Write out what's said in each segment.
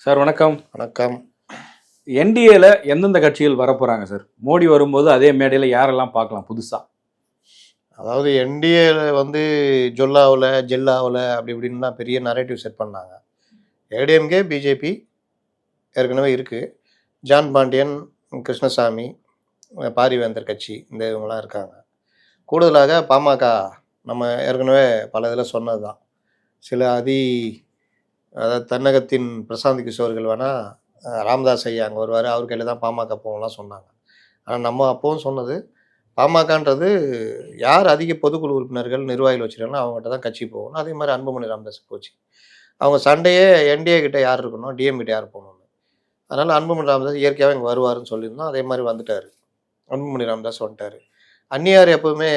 Sir வணக்கம். வணக்கம். என்டிஏல எந்தெந்த கட்சிகள் வரப்போறாங்க சார்? மோடி வரும்போது அதே மேடையில் யாரெல்லாம் பார்க்கலாம் புதுசா? அதாவது என்டிஏல ஜொல்லாவில் ஜெல்லாவில் அப்படி இப்படின்லாம் பெரிய நரேட்டிவ் செட் பண்ணாங்க. ஏடிஎம்கே பிஜேபி ஏற்கனவே இருக்குது. ஜான் பாண்டியன், கிருஷ்ணசாமி, பாரிவேந்தர் கட்சி இந்த இவங்களாம் இருக்காங்க. கூடுதலாக பாமக நம்ம ஏற்கனவே பல இதில் சொன்னது தான். சில அதாவது தென்னகத்தின் பிரசாந்த் கிஷோர்கள் வேணால் ராமதாஸ் ஐயா அங்கே வருவார், அவர் கையில் தான் பாமக போகலாம் சொன்னாங்க. ஆனால் நம்ம அப்போவும் சொன்னது பாமகன்றது யார் அதிக பொதுக்குழு உறுப்பினர்கள் நிர்வாகிகள் வச்சுருக்காங்களோ அவங்ககிட்ட தான் கட்சி போகணும். அதே மாதிரி அன்புமணி ராமதாஸ் போச்சு. அவங்க சண்டையே என்டிஏ கிட்ட யார் இருக்கணும், டிஎம் கிட்ட யார் போகணும்னு. அதனால் அன்புமணி ராமதாஸ் இயற்கையாகவே இங்கே வருவார்னு சொல்லியிருந்தோம். அதே மாதிரி வந்துட்டார். அன்புமணி ராமதாஸ் வந்துட்டார். அந்நியார் எப்போவுமே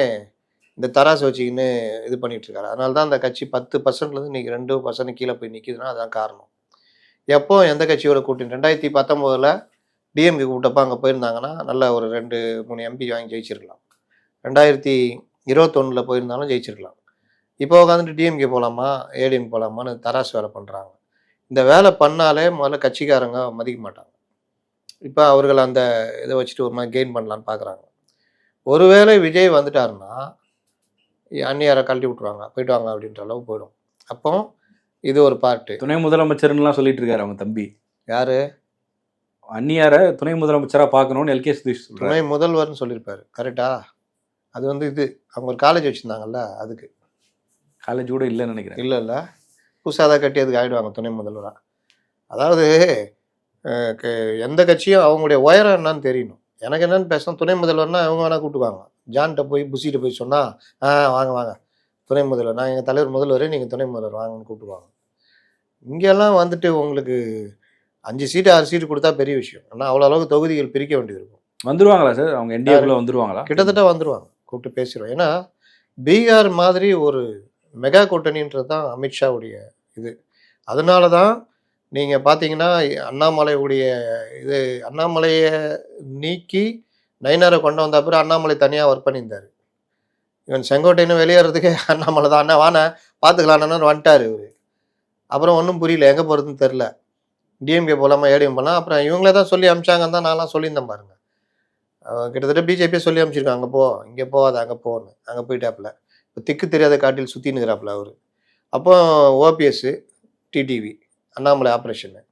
இந்த தராசு வச்சுக்கின்னு இது பண்ணிகிட்ருக்காரு. அதனால தான் அந்த கட்சி 10%லேருந்து இன்றைக்கி 2% கீழே போய் நிற்கிதுன்னா அதுதான் காரணம். எப்போ எந்த கட்சியோட கூட்டணி 2019 டிஎம்கே கூப்பிட்டப்போ அங்கே போயிருந்தாங்கன்னா நல்ல ஒரு 2-3 எம்பி வாங்கி ஜெயிச்சிருக்கலாம். 2021 போயிருந்தாலும் ஜெயிச்சிருக்கலாம். இப்போ உட்காந்துட்டு டிஎம்கே போகலாமா ஏடிஎம் போகலாமான்னு தராசு வேலை பண்ணுறாங்க. இந்த வேலை பண்ணாலே முதல்ல கட்சிக்காரங்க மதிக்க மாட்டாங்க. இப்போ அவர்கள் அந்த இதை வச்சுட்டு ஒரு மாதிரி கெயின் பண்ணலான்னு பார்க்குறாங்க. ஒருவேளை விஜய் வந்துட்டாருன்னா அந்நியாரை கழட்டி விட்ருவாங்க, போயிட்டு வாங்க அப்படின்ற அளவு போயிடும். அப்போ இது ஒரு பார்ட்டு. துணை முதலமைச்சர்லாம் சொல்லிட்டு இருக்காரு அவங்க தம்பி. யாரு? அந்நியாரை துணை முதலமைச்சராக பார்க்கணும்னு எல்கே சுதீஷ் சொல்கிறார். துணை முதல்வர்னு சொல்லியிருப்பாரு. கரெக்டா? அது இது அவங்க ஒரு காலேஜ் வச்சுருந்தாங்கல்ல, அதுக்கு காலேஜ் கூட இல்லைன்னு நினைக்கிறேன். இல்லை புதுசாக தான் கட்டி அதுக்கு ஆகிடுவாங்க துணை முதல்வராக. அதாவது எந்த கட்சியும் அவங்களுடைய உயரம் என்னன்னு தெரியணும். எனக்கு என்னென்னு பேசணும், துணை முதல்வர்னா அவங்க வேணால் கூப்பிட்டுவாங்க. ஜான்கிட்ட போய் புஷிகிட்ட போய் சொன்னால் வாங்க துணை முதல்வர், நான் எங்கள் தலைவர் முதல்வர், நீங்கள் துணை முதல்வர் வாங்கன்னு கூப்பிட்டுவாங்க. இங்கெல்லாம் உங்களுக்கு 5 சீட்டு 6 சீட்டு கொடுத்தா பெரிய விஷயம். ஆனால் அவ்வளோ அளவுக்கு தொகுதிகள் பிரிக்க வேண்டியது இருக்கும். வந்துருவாங்களா சார்? அவங்க என்டிஏக்குள்ள வந்துருவாங்களா? கிட்டத்தட்ட வந்துருவாங்க, கூப்பிட்டு பேசிடுவோம். ஏன்னா பீகார் மாதிரி ஒரு மெகா கூட்டணின்றது தான் அமித்ஷாவுடைய இது. அதனால தான் நீங்கள் பார்த்தீங்கன்னா அண்ணாமலையை நீக்கி நயினாரை கொண்டு வந்த அப்புறம் அண்ணாமலை தனியாக ஒர்க் பண்ணியிருந்தார். இவன் செங்கோட்டைன்னு வெளியேறதுக்கு அண்ணாமலை தான், அண்ணா வாண்ணா பார்த்துக்கலான்னு வந்துட்டார் இவர். அப்புறம் ஒன்றும் புரியல, எங்கே போகிறதுன்னு தெரில. டிஎம்கே போகலாமா ஏடிஎம் போகலாம். அப்புறம் இவங்களே தான் சொல்லி அமிச்சாங்கன்னு தான் நான்லாம் சொல்லியிருந்தேன் பாருங்க. கிட்டத்தட்ட பிஜேபியே சொல்லி அமிச்சிருக்காங்க, அங்கே போ இங்கே போகாத அங்கே போகணும். அங்கே போயிட்டாப்புல. இப்போ திக்கு தெரியாத காட்டில் சுற்றினுக்கிறாப்புல அவர். அப்போ ஓபிஎஸ் டிடிவி அண்ணாமலை ஆப்ரேஷனு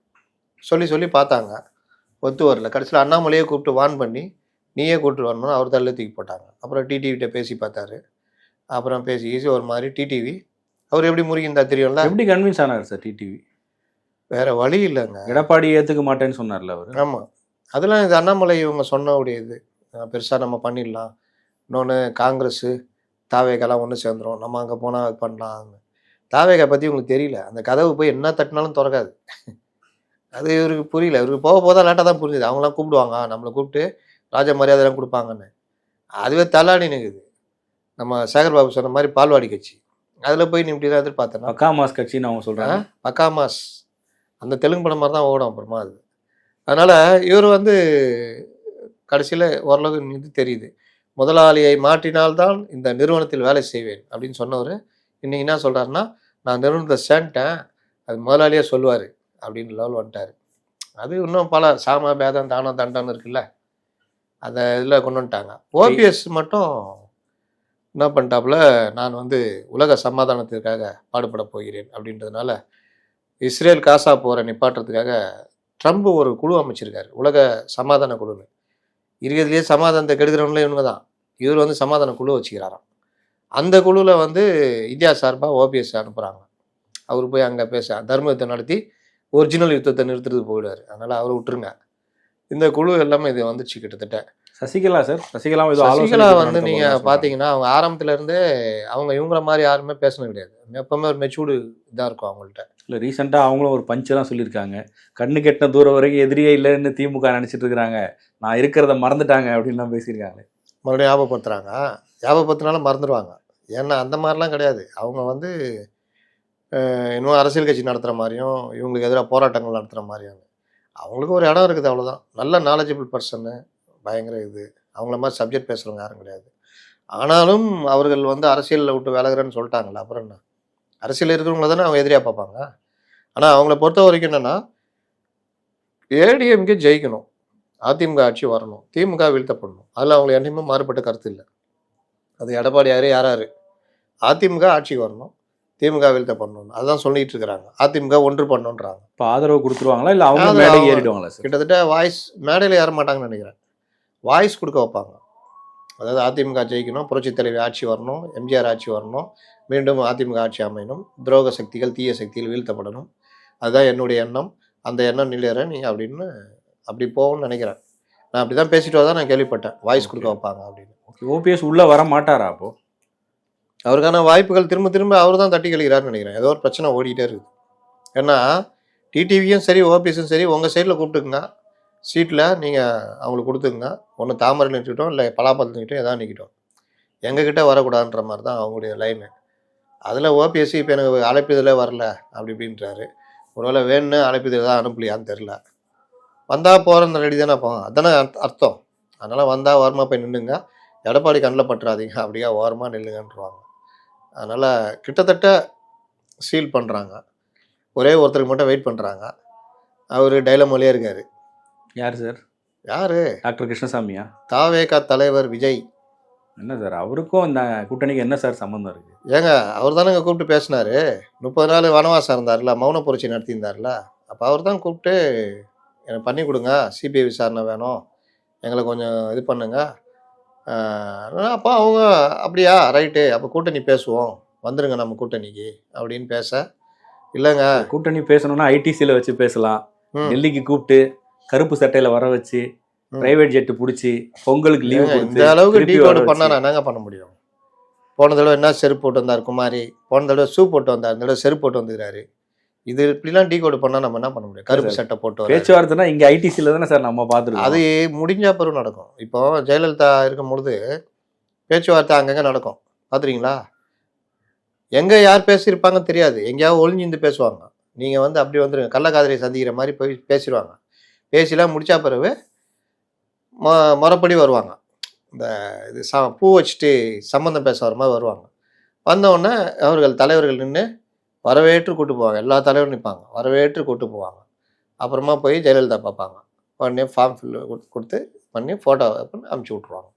சொல்லி பார்த்தாங்க, ஒத்து வரல. கடைசியில் அண்ணாமலையே கூப்பிட்டு வான் பண்ணி நீயே கூப்பிட்டு வரணும், அவர் தள்ள தூக்கி போட்டாங்க. அப்புறம் டிடிவிட்ட பேசி பார்த்தாரு. அப்புறம் பேசி ஒரு மாதிரி டிடிவி அவர் எப்படி முருகிந்தா தெரியும்ல. எப்படி கன்வின்ஸ் ஆனார் சார் டிடிவி? வேற வழி இல்லைங்க. எடப்பாடி ஏற்றுக்க மாட்டேன்னு சொன்னார்ல அவர். ஆமாம், அதெல்லாம் இது அண்ணாமலை இவங்க சொன்னவுடைய இது பெருசாக நம்ம பண்ணிடலாம். இன்னொன்று காங்கிரஸு தாவேகெல்லாம் ஒன்று சேர்ந்துடும், நம்ம அங்கே போனால் அது பண்ணலாம். தாவேகா பற்றி உங்களுக்கு தெரியல. அந்த கதவு போய் என்ன தட்டினாலும் திறக்காது. அது இவருக்கு புரியல. இவருக்கு போக போதான் லேட்டாக தான் புரிஞ்சுது. அவங்களாம் கூப்பிடுவாங்க, நம்மளை கூப்பிட்டு ராஜ மரியாதைலாம் கொடுப்பாங்கன்னு. அதுவே தள்ளாடி நிற்குது. நம்ம சேகர்பாபு சொன்ன மாதிரி பால்வாடி கட்சி, அதில் போய் நீ இப்படி தான் எதிர்பார்த்தேன்னா பக்காமாஸ் கட்சின்னு அவங்க சொல்கிறாங்க. பக்காமாஸ் அந்த தெலுங்கு படம் மாதிரி தான் ஓடும் அப்புறமா அது. அதனால் இவர் கடைசியில் ஓரளவுக்கு இது தெரியுது. முதலாளியை மாற்றினால்தான் இந்த நிறுவனத்தில் வேலை செய்வேன் அப்படின்னு சொன்னவர் இன்றைக்கி என்ன சொல்கிறாருன்னா, நான் நிறுவனத்தை சேர்ந்துட்டேன், அது முதலாளியாக சொல்லுவார் அப்படின்னு லெவல் வந்துட்டார். அது இன்னும் பல சாம பேதம் தானம் தண்டான்னு இருக்குல்ல, அந்த இதில் கொண்டு வந்துட்டாங்க. ஓபிஎஸ் மட்டும் என்ன பண்ணிட்டாப்புல, நான் உலக சமாதானத்திற்காக பாடுபட போகிறேன் அப்படின்றதுனால இஸ்ரேல் காசா போகிற நிப்பாட்டுறதுக்காக ட்ரம்ப் ஒரு குழு அமைச்சிருக்காரு, உலக சமாதான குழுன்னு. இருக்கிறதுலேயே சமாதானத்தை கெடுக்கிறவங்களே இவங்க தான். இவர் சமாதான குழு வச்சுக்கிறாராம். அந்த குழுவில் இந்தியா சார்பாக ஓபிஎஸ் அனுப்புகிறாங்க. அவர் போய் அங்கே பேச தர்ம யுத்தம் நடத்தி ஒரிஜினல் யுத்தத்தை நிறுத்துறதுக்கு போயிடுவார். அதனால் அவரை விட்டுருங்க. இந்த குழு எல்லாமே இது வந்துச்சு. கிட்டத்தட்ட சசிகலா சார், சசிகலா நீங்கள் பார்த்தீங்கன்னா அவங்க ஆரம்பத்துலேருந்தே அவங்க இவங்கள மாதிரி யாருமே பேசணும் கிடையாது. எப்பவுமே ஒரு மெச்சூர்டு இதாக இருக்கும் அவங்கள்ட்ட. இல்லை, ரீசெண்டாக அவங்களும் ஒரு பஞ்செல்லாம் சொல்லியிருக்காங்க. கண்ணு கெட்டின தூரம் வரைக்கும் எதிரியே இல்லைன்னு திமுக நினச்சிட்டு இருக்கிறாங்க, நான் இருக்கிறத மறந்துட்டாங்க அப்படின்லாம் பேசியிருக்காங்க. மறுபடியும் ஞாபகப்படுத்துகிறாங்க. ஞாபகப்படுத்தினாலும் மறந்துடுவாங்க. ஏன்னா அந்த மாதிரிலாம் கிடையாது. அவங்க இன்னும் அரசியல் கட்சி நடத்துகிற மாதிரியும் இவங்களுக்கு எதிராக போராட்டங்கள் நடத்துகிற மாதிரியும் அவங்களுக்கு ஒரு இடம் இருக்குது, அவ்வளோதான். நல்ல நாலேஜபிள் பர்சன்னு, பயங்கர இது. அவங்கள மாதிரி சப்ஜெக்ட் பேசுகிறவங்க யாரும் கிடையாது. ஆனாலும் அவர்கள் அரசியலில் விட்டு விலகிறேன்னு சொல்லிட்டாங்களா, அப்புறம் என்ன? அரசியல் இருக்கிறவங்கள தானே அவங்க எதிரியாக பார்ப்பாங்க. ஆனால் அவங்கள பொறுத்த வரைக்கும் என்னென்னா, ஏடிஎம்கே ஜெயிக்கணும், அதிமுக ஆட்சி வரணும், திமுக வீழ்த்தப்படணும். அதில் அவங்களுக்கு என்னையுமே மாறுபட்ட கருத்து இல்லை. அது எடப்பாடியார் யாராரு, அதிமுக ஆட்சிக்கு வரணும், திமுக வீழ்த்தப்படணும், அதுதான் சொல்லிட்டு இருக்கிறாங்க. அதிமுக ஒன்று பண்ணணுன்றாங்க. இப்போ ஆதரவு கொடுத்துருவாங்களா இல்லை அவங்க அது மேலே அவங்க ஏறிடுவாங்களா சார்? கிட்டத்தட்ட வாய்ஸ் மேடையில் ஏற மாட்டாங்கன்னு நினைக்கிறேன். வாய்ஸ் கொடுக்க வைப்பாங்க. அதாவது அதிமுக ஜெயிக்கணும், புரட்சித் தலைவி ஆட்சி வரணும், எம்ஜிஆர் ஆட்சி வரணும், மீண்டும் அதிமுக ஆட்சி அமையணும், துரோக சக்திகள் தீய சக்திகள் வீழ்த்தப்படணும், அதுதான் என்னுடைய எண்ணம், அந்த எண்ணம் நிலையற நீ அப்படின்னு அப்படி போகும்னு நினைக்கிறேன். நான் அப்படி தான் பேசிட்டு வரதான் நான் கேள்விப்பட்டேன், வாய்ஸ் கொடுக்க வைப்பாங்க அப்படின்னு. ஓபிஎஸ் உள்ளே வர மாட்டாரா அப்போ? அவருக்கான வாய்ப்புகள் திரும்ப திரும்ப அவர் தான் தட்டி கழிக்கிறாருன்னு நினைக்கிறேன். ஏதோ ஒரு பிரச்சனை ஓடிக்கிட்டே இருக்குது. ஏன்னா டிடிவியும் சரி ஓபிஎஸும் சரி உங்கள் சைடில் கூப்பிட்டுக்குங்க, சீட்டில் நீங்கள் அவங்களுக்கு கொடுத்துக்குங்க, ஒன்று தாமரை நிற்கட்டும் இல்லை பலாப்பழம் நிற்கட்டும் எதாவது நிற்கட்டும், எங்ககிட்ட வரக்கூடாதுன்ற மாதிரி தான் அவங்களுடைய லைனு. அதில் ஓபிஎஸ்சி இப்போ எனக்கு அழைப்புதலே வரல அப்படி இப்படின்றாரு. ஒருவேளை வேணும்னு அழைப்புதல் தான் அனுப்பலையான்னு தெரில. வந்தால் போகிற ரெடி தானே போங்க, அதுதானே அர்த்தம். அதனால் வந்தால் ஓரமாக போய் நின்றுங்க, எடப்பாடி கண்ணில் பற்றாதீங்க, அப்படியே ஓரமாக நில்லுங்கன்றாங்க. அதனால் கிட்டத்தட்ட சீல் பண்ணுறாங்க. ஒரே ஒருத்தருக்கு மட்டும் வெயிட் பண்ணுறாங்க. அவர் டைலமோலே இருக்கார். யார் சார்? யார்? டாக்டர் கிருஷ்ணசாமியா? தாவேகா தலைவர் விஜய். என்ன சார் அவருக்கும் இந்த கூட்டணிக்கு என்ன சார் சம்மந்தம் இருக்குது? ஏங்க அவர் தானேங்க கூப்பிட்டு பேசினார். 30 நாள் வனவாசம் இருந்தார்ல, மௌன புரட்சி நடத்தியிருந்தார்ல, அப்போ அவர் தான் கூப்பிட்டு எனக்கு பண்ணி கொடுங்க, சிபிஐ விசாரணை வேணும், எங்களை கொஞ்சம் இது பண்ணுங்க. அப்போ அவங்க அப்படியா ரைட்டு, அப்போ கூட்டணி பேசுவோம், வந்துடுங்க நம்ம கூட்டணிக்கு அப்படின்னு பேச, இல்லைங்க கூட்டணி பேசணும்னா ஐடிசியில் வச்சு பேசலாம், டெல்லிக்கு கூப்பிட்டு கருப்பு சட்டையில் வர வச்சு பிரைவேட் ஜெட்டு பிடிச்சி பொங்கலுக்கு லீவ் இந்த அளவுக்கு டீ கோடு பண்ணா நான் என்னங்க பண்ண முடியும்? போன தடவை என்ன செருப்பு போட்டு வந்தார் குமாரி, போன தடவை ஷூ போட்டு வந்தார், இந்த தடவை செருப்பு போட்டு வந்துக்கிறாரு. இது இப்படிலாம் டீ கோடு பண்ணால் நம்ம என்ன பண்ண முடியும்? கருப்பு சட்டை போட்டு பேச்சுவார்த்தைனா இங்கே ஐடிசியில் தானே சார் நம்ம பார்த்துருக்கோம். அது முடிஞ்ச பிறகு நடக்கும். இப்போ ஜெயலலிதா இருக்கும் பொழுது பேச்சுவார்த்தை அங்கங்கே நடக்கும், பார்த்துறீங்களா? எங்கே யார் பேசியிருப்பாங்கன்னு தெரியாது, எங்கேயாவது ஒளிஞ்சிருந்து பேசுவாங்க. நீங்கள் வந்து அப்படி வந்துடுங்க, கள்ளக்காதலை சந்திக்கிற மாதிரி போய் பேசிடுவாங்க. பேசிலாம் முடிச்சா பிறகு முறைப்படி வருவாங்க. இந்த இது பூ வச்சுட்டு சம்மந்தம் பேச வர மாதிரி வருவாங்க. வந்தவுடனே அவர்கள் தலைவர்கள் நின்று வரவேற்று கூட்டு போவாங்க. எல்லா தலைவரும் நிற்பாங்க, வரவேற்று கூட்டு போவாங்க. அப்புறமா போய் ஜெயலலிதா பார்ப்பாங்க. உடனே ஃபார்ம் ஃபில் கொடுத்து பண்ணி ஃபோட்டோ அனுப்பிச்சி விட்ருவாங்க.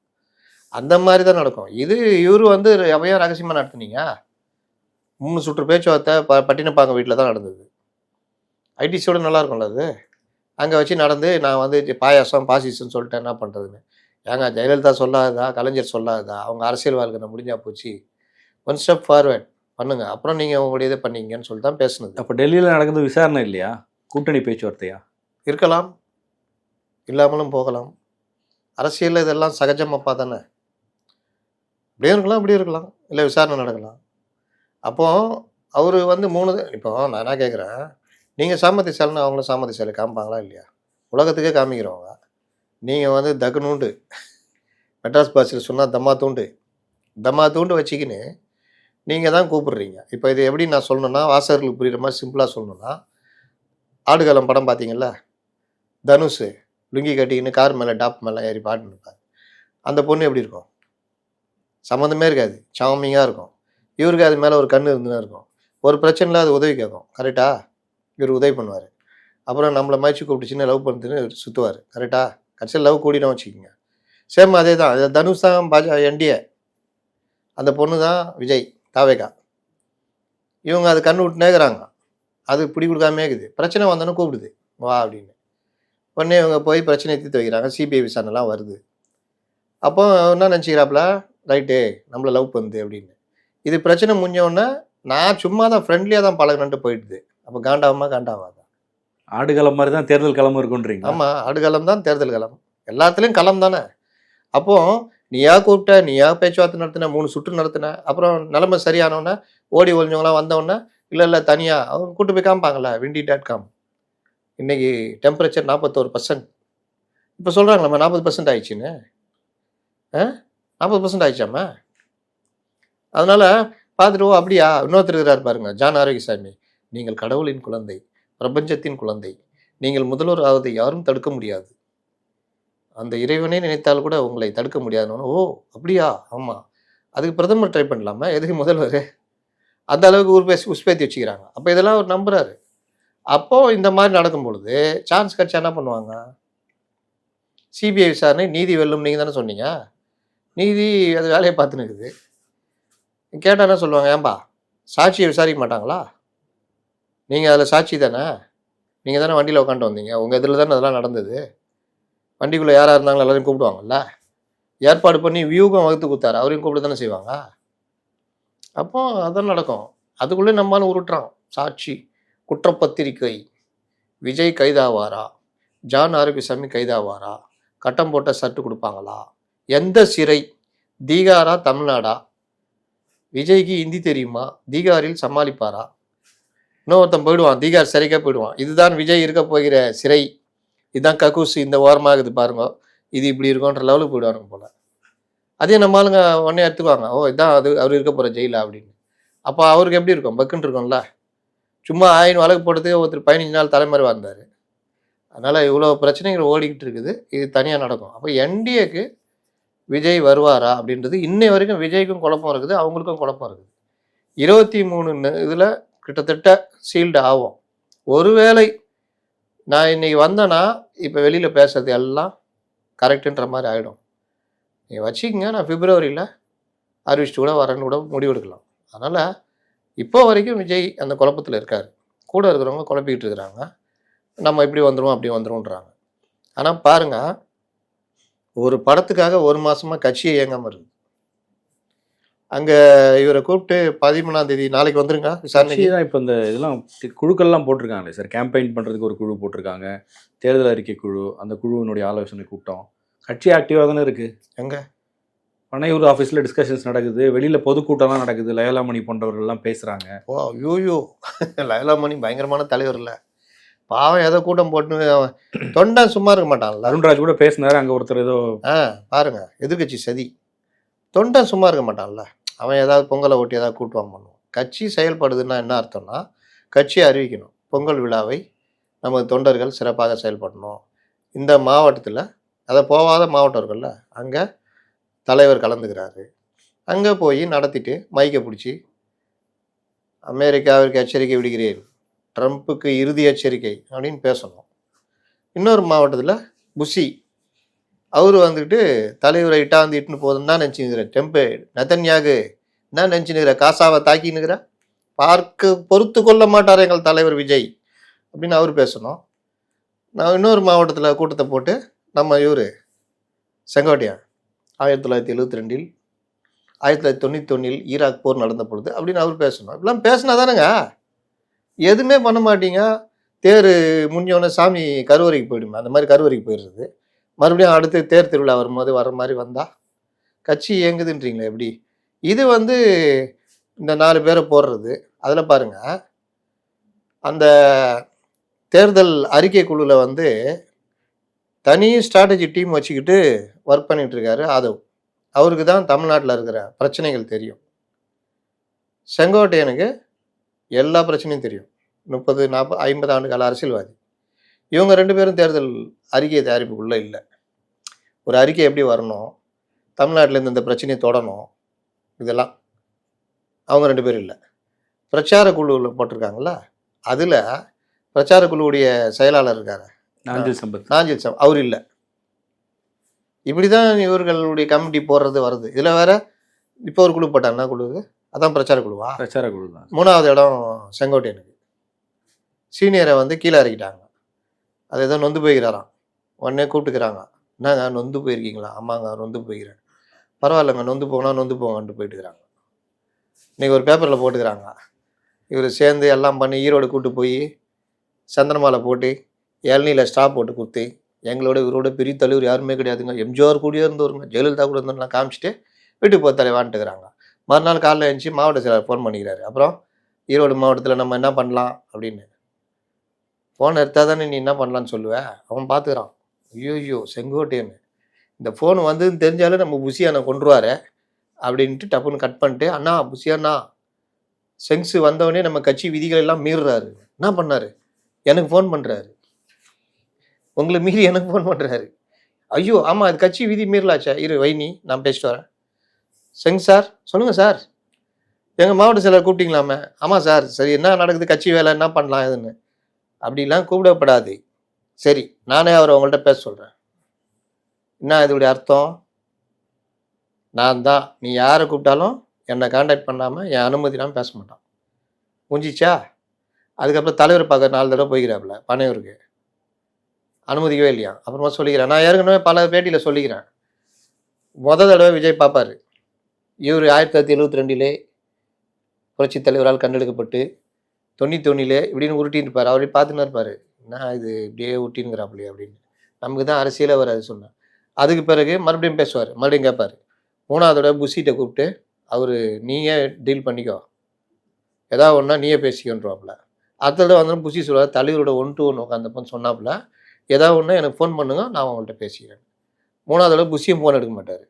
அந்த மாதிரி தான் நடக்கும். இது இவர் வந்து எவையோ ரகசியமாக நடத்துனீங்க. 3 சுற்று பேச்சுவார்த்தை பட்டினப்பாங்க வீட்டில் தான் நடந்தது. ஐடிசியோட நல்லா இருக்கும்ல அது. அங்கே வச்சு நடந்து நான் வந்து பாயாசம் பாசிசம்னு சொல்லிட்டு என்ன பண்ணுறதுன்னு. ஏங்க ஜெயலலிதா சொல்லாததா, கலைஞர் சொல்லாததா? அவங்க அரசியல் வாழ்க்கை முடிஞ்சா போச்சு, ஒன் ஸ்டெப் ஃபார்வேர்ட் பண்ணுங்க, அப்புறம் நீங்கள் உங்களுடைய இதை பண்ணீங்கன்னு சொல்லி தான் பேசுனது. அப்போ டெல்லியில் நடக்குது விசாரணை இல்லையா, கூட்டணி பேச்சுவார்த்தையா? இருக்கலாம், இல்லாமலும் போகலாம். அரசியலில் இதெல்லாம் சகஜமாப்பா தானே. இப்படியும் இருக்கலாம், இப்படியும் இருக்கலாம், இல்லை விசாரணை நடக்கலாம். அப்போது அவர் வந்து 3 இப்போ நான் என்ன கேட்குறேன், நீங்கள் சாமர்த்திய சேலைன்னு அவங்களும் சாமர்த்திய சேலை காமிப்பாங்களா இல்லையா? உலகத்துக்கே காமிக்கிறவங்க. நீங்கள் வந்து தகுநூண்டு மெட்ராஸ் பாஷையில் சொன்னால் தம்மா தூண்டு வச்சுக்கின்னு நீங்கள் தான் கூப்பிடுறீங்க. இப்போ இது எப்படி நான் சொல்லணுன்னா, வாசகர்களுக்கு புரிகிற மாதிரி சிம்பிளாக சொல்லணுன்னா, ஆடுகளம் படம் பார்த்தீங்கல்ல, தனுஷ் லுங்கி கட்டிக்கின்னு கார் மேலே டாப் மேலே ஏறி பாட்டு நிற்பார். அந்த பொண்ணு எப்படி இருக்கும்? சம்மந்தமே இருக்காது, சாமிங்காக இருக்கும். இவருக்கு அது மேலே ஒரு கண் இருந்துதான் இருக்கும். ஒரு பிரச்சனையில் அது உதவி கேட்கும், கரெக்டாக? இவர் உதவி பண்ணுவார். அப்புறம் நம்மளை மயச்சு கூப்பிட்டு சின்ன லவ் பண்ணுறதுன்னு சுற்றுவார், கரெக்டாக? கடைசியில் லவ் கூடினா வச்சுக்கோங்க. சேம் அதே தான். தனுஷ் தான் என்டிஏ, அந்த பொண்ணு தான் விஜய் தாவேகா. இவங்க அது கண்ணு விட்டு நேக்குறாங்க, அது பிடி கொடுக்காமே இருக்குது. பிரச்சனை வந்தோன்னு கூப்பிடுது வா அப்படின்னு. உடனே இவங்க போய் பிரச்சனையை தீர்த்து வைக்கிறாங்க. சிபிஐ விசாரணைலாம் வருது. அப்போ என்ன நினச்சிக்கிறாப்புல, ரைட்டு நம்மளை லவ் பண்ணுது அப்படின்னு. இது பிரச்சனை முடிஞ்சோடனே நான் சும்மா தான் ஃப்ரெண்ட்லியாக தான் பழகினன்ட்டு போயிடுது. அப்போ காண்டாவாதா? ஆடுகளம் மாதிரி தான் தேர்தல் களம் இருக்குன்றீங்க. ஆமாம், ஆடுகளம் தான் தேர்தல் களம், எல்லாத்துலேயும் களம் தானே. அப்போது நீயா கூப்பிட்ட, நீயா பேச்சுவார்த்தை நடத்தின, 3 சுற்று நடத்தின, அப்புறம் நிலைமை சரியானோன்னே ஓடி ஒழிஞ்சவங்களாம் வந்தோடனே இல்லை தனியாக அவங்க கூட்டு போய் காமிப்பாங்களா? windy.com இன்றைக்கி டெம்பரேச்சர் 41%. இப்போ சொல்கிறாங்களா 40% ஆயிடுச்சுன்னு. 40% ஆயிடுச்சாம்மா. அதனால் பார்த்துட்டு ஓ அப்படியா. இன்னொருத்தர் இருக்கிறார் பாருங்க, ஜான் ஆரோக்கியசாமி. நீங்கள் கடவுளின் குழந்தை, பிரபஞ்சத்தின் குழந்தை, நீங்கள் முதல்வர் ஆவதை யாரும் தடுக்க முடியாது, அந்த இறைவனே நினைத்தால் கூட உங்களை தடுக்க முடியாதுன்னு. ஓ அப்படியா, ஆமாம், அதுக்கு பிரதமர் ட்ரை பண்ணலாமா, எதுக்கு முதல்வர்? அந்த அளவுக்கு உற்பேத்தி வச்சுக்கிறாங்க. அப்போ இதெல்லாம் அவர் நம்புறாரு. அப்போது இந்த மாதிரி நடக்கும் பொழுது சான்ஸ் கிடைச்சா என்ன பண்ணுவாங்க? சிபிஐ விசாரணை நீதி வெல்லும் நீங்கள் தானே சொன்னீங்க. நீதி அது வேலையை பார்த்துன்னு இருக்குது. கேட்டால் என்ன சொல்லுவாங்க? ஏன்பா சாட்சியை விசாரிக்க மாட்டாங்களா? நீங்கள் அதில் சாட்சி தானே, நீங்கள் தானே வண்டியில் உட்காந்துட்டு வந்தீங்க, உங்கள் இதில் தானே அதெல்லாம் நடந்தது. வண்டிக்குள்ளே யாராக இருந்தாங்களோ எல்லாரையும் கூப்பிடுவாங்கல்ல. ஏற்பாடு பண்ணி வியூகம் வகுத்து கொடுத்தாரு, அவரையும் கூப்பிட்டு தானே செய்வாங்க. அப்போ அதான் நடக்கும். அதுக்குள்ளே நம்மளால உருட்டுறான். சாட்சி குற்றப்பத்திரிக்கை, விஜய் கைதாவாரா, ஜான் ஆரோக்கியசாமி கைதாவாரா, கட்டம் போட்ட சட்டு கொடுப்பாங்களா, எந்த சிறை, தீகாரா தமிழ்நாடா, விஜய்க்கு ஹிந்தி தெரியுமா, தீகாரில் சமாளிப்பாரா, இன்னொருத்தன் போயிடுவான் தீகார் சிறைக்கே போயிடுவான், இதுதான் விஜய் இருக்க போகிற சிறை, இதுதான் கக்கூஸ் இந்த ஓரமாகுது பாருங்க, இது இப்படி இருக்கும்ன்ற லெவலுக்கு போயிடுவாருங்க போல. அதே நம்ம ஆளுங்க உடனே எடுத்துக்குவாங்க, ஓ இதான் அது அவர் இருக்க போகிற ஜெயிலா அப்படின்னு. அப்போ அவருக்கு எப்படி இருக்கும்? பக்குன்னு இருக்கும்ல. சும்மா ஆயின் வழக்கு போட்டதுக்கு ஒருத்தர் 15 நாள் தலைமறைவாக இருந்தார். அதனால் இவ்வளோ பிரச்சனைகள் ஓடிக்கிட்டு இருக்குது. இது தனியாக நடக்கும். அப்போ என்டிஏக்கு விஜய் வருவாரா அப்படின்றது இன்னை வரைக்கும் விஜய்க்கும் குழப்பம் இருக்குது, அவங்களுக்கும் குழப்பம் இருக்குது. 23 இதில் கிட்டத்தட்ட சீல்டு ஆகும். ஒருவேளை நான் இன்னைக்கு வந்தேன்னா இப்போ வெளியில் பேசுறது எல்லாம் கரெக்டுன்ற மாதிரி ஆகிடும். நீங்கள் வச்சுக்கோங்க, நான் பிப்ரவரியில் அறிவிச்சிட்டு கூட வரேன்னு கூட முடிவெடுக்கலாம். அதனால் இப்போ வரைக்கும் விஜய் அந்த குழப்பத்தில் இருக்கார். கூட இருக்கிறவங்க குழப்பிக்கிட்டு இருக்கிறாங்க, நம்ம இப்படி வந்துடுவோம் அப்படி வந்துடும்ன்றாங்க. ஆனால் பாருங்கள், ஒரு படத்துக்காக 1 மாதமாக கட்சியை இயங்காமல் இருக்குது. அங்கே இவரை கூப்பிட்டு 13ஆம் தேதி நாளைக்கு வந்துருங்க விசாரணைக்கு தான். இப்போ இந்த இதெல்லாம் குழுக்கள்லாம் போட்டிருக்காங்களே சார், கேம்பெயின் பண்ணுறதுக்கு ஒரு குழு போட்டிருக்காங்க, தேர்தல் அறிக்கை குழு, அந்த குழுவினுடைய ஆலோசனை கூட்டம். கட்சி ஆக்டிவாக தானே இருக்குது. எங்கே பனையூர் ஆஃபீஸில் டிஸ்கஷன்ஸ் நடக்குது, வெளியில் பொதுக்கூட்டம்லாம் நடக்குது, லயலாமணி போன்றவர்கள்லாம் பேசுகிறாங்க. ஓ ஐயோயோ, லயலாமணி பயங்கரமான தலைவர் இல்லை, பாவம் ஏதோ கூட்டம் போட்டு தொண்டன் சும்மா இருக்க மாட்டான்ல. அருண்ராஜ் கூட பேசினார் அங்கே ஒருத்தர் ஏதோ. பாருங்க, எதிர்கட்சி சதி. தொண்டன் சும்மா இருக்க மாட்டான்ல, அவன் ஏதாவது பொங்கலை ஓட்டி ஏதாவது கூட்டுவாங்க பண்ணுவான். கட்சி செயல்படுதுன்னா என்ன அர்த்தம்னா, கட்சியை அறிவிக்கணும், பொங்கல் விழாவை நமது தொண்டர்கள் சிறப்பாக செயல்படணும், இந்த மாவட்டத்தில் அதை போகாத மாவட்டம் இருக்குல்ல அங்கே தலைவர் கலந்துக்கிறாரு, அங்கே போய் நடத்திட்டு மைக்கை பிடிச்சி அமெரிக்காவிற்கு எச்சரிக்கை விடுகிறேன், ட்ரம்ப்புக்கு இறுதி எச்சரிக்கை அப்படின்னு பேசணும். இன்னொரு மாவட்டத்தில் புஷி அவர் வந்துட்டு தலைவரை இட்டாந்து இட்டுன்னு போதுன்னு தான் நினச்சினுக்கிற, டெம்பே நெதன்யாகு என்ன நினச்சினுக்கிற, காசாவை தாக்கினுக்கிற, பார்க்க பொறுத்து கொள்ள மாட்டார் எங்கள் தலைவர் விஜய் அப்படின்னு அவர் பேசணும். நான் இன்னொரு மாவட்டத்தில் கூட்டத்தை போட்டு நம்ம இவர் செங்கோட்டையன் 1972 1991 ஈராக் போர் நடந்த பொழுது அப்படின்னு அவர் பேசணும். இப்படிலாம் பேசினா தானேங்க. எதுவுமே பண்ண மாட்டீங்க. தேர் முடிஞ்சோடனே சாமி கருவறைக்கு போயிடுமே, அந்த மாதிரி கருவறைக்கு போயிடுறது. மறுபடியும் அடுத்து தேர் திருவிழா வரும்போது வர மாதிரி வந்தால் கட்சி இயங்குதுன்றீங்களே எப்படி? இது இந்த 4 பேரை போடுறது. அதில் பாருங்கள், அந்த தேர்தல் அறிக்கை குழுவில் தனி ஸ்ட்ராட்டஜி டீம் வச்சுக்கிட்டு ஒர்க் பண்ணிகிட்டு இருக்காரு ஆதவ். அவருக்கு தான் தமிழ்நாட்டில் இருக்கிற பிரச்சனைகள் தெரியும். செங்கோட்டையனுக்கு எல்லா பிரச்சனையும் தெரியும். 30, 40, 50 ஆண்டு கால அரசியல்வாதி. இவங்க 2 பேரும் தேர்தல் அறிக்கை தயாரிப்புக்குள்ளே இல்லை. ஒரு அறிக்கை எப்படி வரணும், தமிழ்நாட்டிலேருந்து இந்த பிரச்சனையை தொடணும், இதெல்லாம் அவங்க 2 பேரும் இல்லை. பிரச்சார குழுவில் போட்டிருக்காங்களா, அதில் பிரச்சார குழுவுடைய செயலாளர் இருக்காரு நாஞ்சில் சம்பத், அவர் இல்லை. இப்படி தான் இவர்களுடைய கமிட்டி போடுறது வருது. இதில் வேற இப்போ ஒரு குழு போட்டாங்கன்னா குழு, அதான் பிரச்சார குழுவா? பிரச்சார குழு தான். 3வது இடம் செங்கோட்டையனுக்கு. சீனியரை கீழே இறக்கிட்டாங்க. அது ஏதோ நொந்து போய்கிறாராம். உடனே கூப்பிட்டுக்கிறாங்க, என்னங்க நொந்து போயிருக்கீங்களா? ஆமாங்க நொந்து போய்கிறேன். பரவாயில்லைங்க, நொந்து போனால் நொந்து போங்கன்ட்டு போயிட்டுக்கிறாங்க. இன்றைக்கி ஒரு பேப்பரில் போட்டுக்கிறாங்க, இவர் சேர்ந்து எல்லாம் பண்ணி ஈரோடு கூப்பிட்டு போய் சந்திரமாலை போட்டு இளநியில் ஸ்டாப் போட்டு கொடுத்து, எங்களோட இவரோட பெரிய தலைவர் யாருமே கிடையாதுங்க, எம்ஜிஆர் கூடயே இருந்தவருங்க, ஜெயலலிதா கூட இருந்தோம்லாம் காமிச்சிட்டு வீட்டுக்கு போய் தலைவான்ட்டுக்கிறாங்க. மறுநாள் காலையில் எழுந்துச்சி மாவட்ட செயலர் ஃபோன் பண்ணிக்கிறாரு. அப்புறம் ஈரோடு மாவட்டத்தில் நம்ம என்ன பண்ணலாம் அப்படின்னு. ஃபோன் எடுத்தால் தானே நீ என்ன பண்ணலான்னு சொல்லுவேன். அவன் பார்த்துக்கிறான், ஐயோ செங்கோட்டையன்னு இந்த ஃபோன் வந்துன்னு தெரிஞ்சாலும் நம்ம புஷியானை கொண்டுருவார் அப்படின்ட்டு டப்புன்னு கட் பண்ணிட்டு, அண்ணா புஷியாண்ணா செங்ஸு வந்தவொடனே நம்ம கட்சி விதிகள் எல்லாம் மீறுறாரு. என்ன பண்ணார்? எனக்கு ஃபோன் பண்ணுறாரு, உங்களை மீறி எனக்கு ஃபோன் பண்ணுறாரு. ஐயோ ஆமாம், அது கட்சி விதி மீறலாச்சா, இரு வைனி நான் பேசிட்டு வரேன். செங் சார் சொல்லுங்கள் சார், எங்கள் மாவட்ட செயலர் கூப்பிட்டீங்களாமே? ஆமாம் சார். சரி என்ன நடக்குது, கட்சி வேலை என்ன பண்ணலாம் இதுன்னு. அப்படிலாம் கூப்பிடப்படாது. சரி, நானே அவரை உங்கள்கிட்ட பேச சொல்கிறேன். என்ன இதோடைய அர்த்தம்? நான் தான், நீ யாரை கூப்பிட்டாலும் என்னை கான்டாக்ட் பண்ணாமல் என் அனுமதி இல்லாமல் பேச மாட்டான். முடிஞ்சிச்சா? அதுக்கப்புறம் தலைவரை பார்க்க 4 தடவை போய்க்கிறாப்புல பனையூருக்கு. அனுமதிக்கவே இல்லையா? அப்புறமா சொல்லிக்கிறேன். நான் ஏற்கனவே பல பேட்டியில் சொல்லிக்கிறேன். தடவை விஜய் பார்ப்பார். இவர் 1972 புரட்சித் தலைவரால் கண்டெடுக்கப்பட்டு 91 இப்படின்னு உருட்டின்னு இருப்பார். அவரே பார்த்துன்னு இருப்பார். என்ன இது இப்படியே உருட்டின்னுங்கிறாப்புலையே அப்படின்னு. நமக்கு தான் அரசியலே வராது சொன்னேன். அதுக்கு பிறகு மறுபடியும் பேசுவார். மறுபடியும் கேட்பார். 3வது தடவை புஷிட்ட கூப்பிட்டு அவர் நீயே டீல் பண்ணிக்கோ, ஏதாவது ஒன்றா நீயே பேசிக்கொன்றாப்புல. அடுத்த தடவை வந்து புஷி சொல்லுவார், தலைவரோட 1 to 1 உட்காந்தப்பன்னு சொன்னாப்புல, ஏதாவது ஒன்று எனக்கு ஃபோன் பண்ணுங்க, நான் உங்கள்கிட்ட பேசிக்கிறேன். 3வது தடவை புஷியும் ஃபோன் எடுக்க மாட்டார்.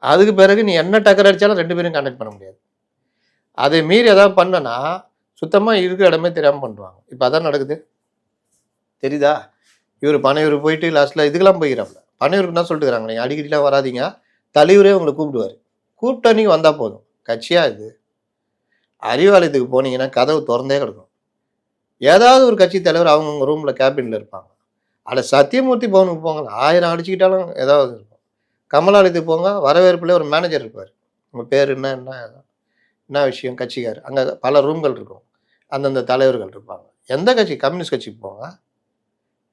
அதுக்கு பிறகு நீ என்ன டக்கர் அடித்தாலும் 2 பேரும் கான்டாக்ட் பண்ண முடியாது. அதை மீறி ஏதாவது பண்ணனா சுத்தமாக இருக்கிற இடமே தெரியாமல் பண்ணுவாங்க. இப்போ அதான் நடக்குது, தெரியுதா? இவர் பனையூர் போயிட்டு லாஸ்ட்டில் இதுக்கெல்லாம் போய்க்கிறாப்புல. பனையூருக்கு தான் சொல்லிட்டுக்கிறாங்க, நீங்கள் அடிக்கடிலாம் வராதிங்க, தலைவரே உங்களை கூப்பிடுவார். கூப்பிட்டா நீங்கள் வந்தால் போதும். கட்சியாக இது? அறிவாலயத்துக்கு போனீங்கன்னா கதவு திறந்தே கிடக்கும். ஏதாவது ஒரு கட்சி தலைவர் அவங்கவுங்க ரூமில் கேபினில் இருப்பாங்க. அட சத்தியமூர்த்தி பவனுக்கு போங்க, 1000 அடிச்சுக்கிட்டாலும் ஏதாவது இருக்கும். கமலாலயத்துக்கு போங்க, வரவேற்பில் ஒரு மேனேஜர் இருப்பார். உங்கள் பேர் என்ன விஷயம், கட்சிக்கார். அங்கே பல ரூம்கள் இருக்கும், அந்தந்த தலைவர்கள் இருப்பாங்க. எந்த கட்சி? கம்யூனிஸ்ட் கட்சிக்கு போங்க.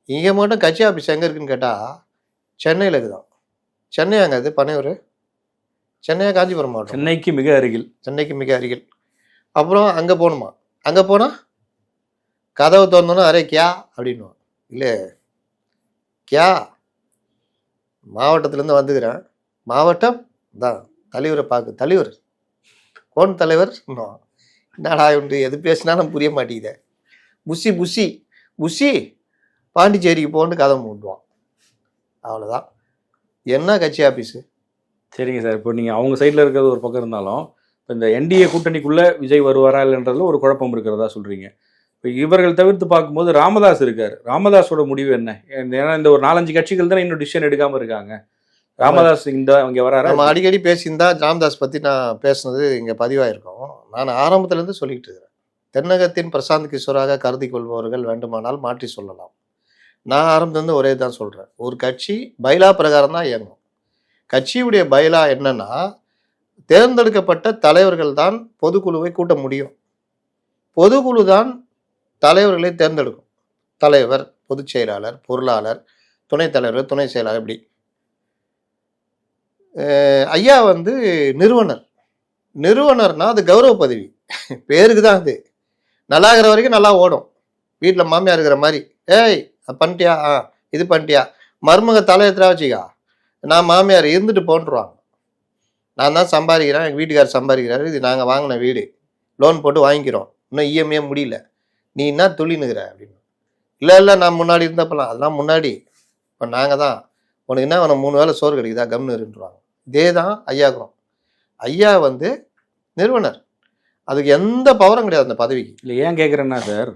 இங்கே மட்டும் கட்சி ஆஃபீஸ் எங்கே இருக்குன்னு கேட்டால் சென்னையில் இருக்குதான். சென்னை அங்கே அது பனையூர்? சென்னையா காஞ்சிபுரம் மாவட்டம்? சென்னைக்கு மிக அருகில். சென்னைக்கு மிக அருகில். அப்புறம் அங்கே போகணுமா? அங்கே போனால் கதவை திறந்தோன்னா அரே கியா அப்படின்னுவான். இல்லை கியா, மாவட்டத்துலேருந்து வந்துக்கிறேன். மாவட்டம் தான், தலைவரை பார்க்க. தலைவர் கோன் தலைவர்? என்னடா உண்டு, எது பேசினாலும் புரிய மாட்டேங்குதே. புஷி புஷி புஷி பாண்டிச்சேரிக்கு போன்னு கதை மூட்டுவான். அவ்வளோதான். என்ன கட்சி ஆஃபீஸு? சரிங்க சார், இப்போ நீங்கள் அவங்க சைடில் இருக்கிறது ஒரு பக்கம் இருந்தாலும், இப்போ இந்த என்டிஏ கூட்டணிக்குள்ளே விஜய் வருவாரா இல்லைன்றதுல ஒரு குழப்பம் இருக்கிறதா சொல்கிறீங்க. இப்போ இவர்கள் தவிர்த்து பார்க்கும்போது ராமதாஸ் இருக்கார். ராமதாஸோட முடிவு என்ன? ஏன்னா இந்த ஒரு 4-5 கட்சிகள் தானே இன்னும் டிசிஷன் எடுக்காமல் இருக்காங்க. ராமதாஸ் இங்கே வராரா? நம்ம அடிக்கடி பேசியிருந்தா ராமதாஸ் பற்றி நான் பேசுனது இங்கே பதிவாயிருக்கோம். நான் ஆரம்பத்துலேருந்து சொல்லிக்கிட்டு இருக்கிறேன். தென்னகத்தின் பிரசாந்த் கிஷோராக கருதி கொள்பவர்கள் வேண்டுமானால் மாற்றி சொல்லலாம். நான் ஆரம்பத்துலேருந்து ஒரே தான் சொல்கிறேன். ஒரு கட்சி பைலா பிரகாரம் தான் இயங்கும். கட்சியுடைய பைலா என்னன்னா, தேர்ந்தெடுக்கப்பட்ட தலைவர்கள் தான் பொதுக்குழுவை கூட்ட முடியும். பொதுக்குழு தான் தலைவர்களை தேர்ந்தெடுக்கும். தலைவர், பொதுச் செயலாளர், பொருளாளர், துணைத் தலைவர், துணை செயலாளர். இப்படி ஐயா வந்து நிறுவனர்னா அது கௌரவ பதவி, பேருக்கு தான். அது நல்லா இருக்கிற வரைக்கும் நல்லா ஓடும். வீட்டில் மாமியார் இருக்கிற மாதிரி, ஏய் பண்ணிட்டியா, இது பண்ணிட்டியா, மருமக தலையெத்திரா வச்சுக்கா, நான் மாமியார் இருந்துட்டு போன்றுவாங்க. நான் தான் சம்பாதிக்கிறேன், எங்கள் வீட்டுக்காரர் சம்பாதிக்கிறாரு, இது நாங்கள் வாங்கின வீடு, லோன் போட்டு வாங்கிக்கிறோம், இன்னும் இஎம்ஐ முடியல, நீ என்ன துள்ளினுக்கிற அப்படின்னு. இல்லை நான் முன்னாடி இருந்தப்பலாம், அதெல்லாம் முன்னாடி, இப்போ நாங்கள் தான், உனக்கு என்ன உனக்கு 3 வேளை சோறு கிடைக்குதா, கம்னு இருந்துருவாங்க. இதே தான் ஐயாக்குறோம். ஐயா வந்து நிறுவனர், அதுக்கு எந்த பவரும் கிடையாது அந்த பதவிக்கு. இல்லை ஏன் கேட்குறேன்னா சார்,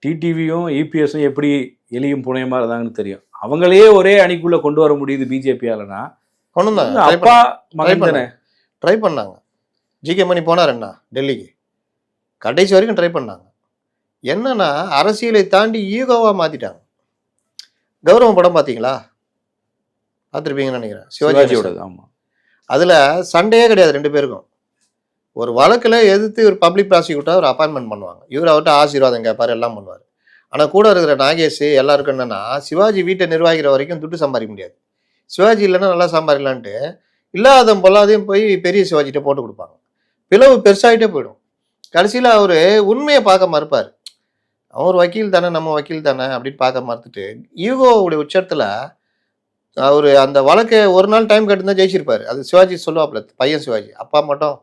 டிடிவியும் இபிஎஸும் எப்படி எலியும் புனையமாக இருந்தாங்கன்னு தெரியும். அவங்களே ஒரே அணிக்குள்ளே கொண்டு வர முடியுது பிஜேபியாலனா. கொண்டு வந்தாங்க, அப்பா மகன் ட்ரை பண்ணாங்க. ஜிகே மணி போனார் என்ன டெல்லிக்கு, கடைசி வரைக்கும் ட்ரை பண்ணாங்க. என்னன்னா அரசியலை தாண்டி ஈகோவாக மாற்றிட்டாங்க. கௌரவம் படம் பார்த்தீங்களா? பார்த்துருப்பீங்கன்னு நினைக்கிறேன், சிவாஜியோட. ஆமாம், அதில் சண்டையே கிடையாது 2 பேருக்கும். ஒரு வழக்கில் எதிர்த்து ஒரு பப்ளிக் ப்ராசிக்யூட்டர் ஒரு அப்பாயின்மெண்ட் பண்ணுவாங்க. இவர் அவர்கிட்ட ஆசீர்வாதம் கேட்பார், எல்லாம் பண்ணுவார். ஆனால் கூட இருக்கிற நாகேஷ் எல்லாருக்கும் என்னென்னா, சிவாஜி வீட்டை நிர்வாகிக்கிற வரைக்கும் துட்டு சம்பாதிக்க முடியாது, சிவாஜி இல்லைன்னா நல்லா சம்பாதிக்கலான்ட்டு இல்லாத பொல்லாதையும் போய் பெரிய சிவாஜிகிட்ட போட்டு கொடுப்பாங்க. பிளவு பெருசாகிட்டே போயிடும். கடைசியில் அவர் உண்மையை பார்க்க மறுப்பார். அவர் வக்கீல் தானே, நம்ம வக்கீல் தானே அப்படின்னு பார்க்க மறுத்துட்டு ஈகோவுடைய உச்சத்தில் அவர் அந்த வழக்கை ஒரு நாள் டைம் கேட்டுருந்தா ஜெயிச்சிருப்பார். அது சிவாஜி சொல்லுவாப்புல, பையன் சிவாஜி அப்பா மட்டும்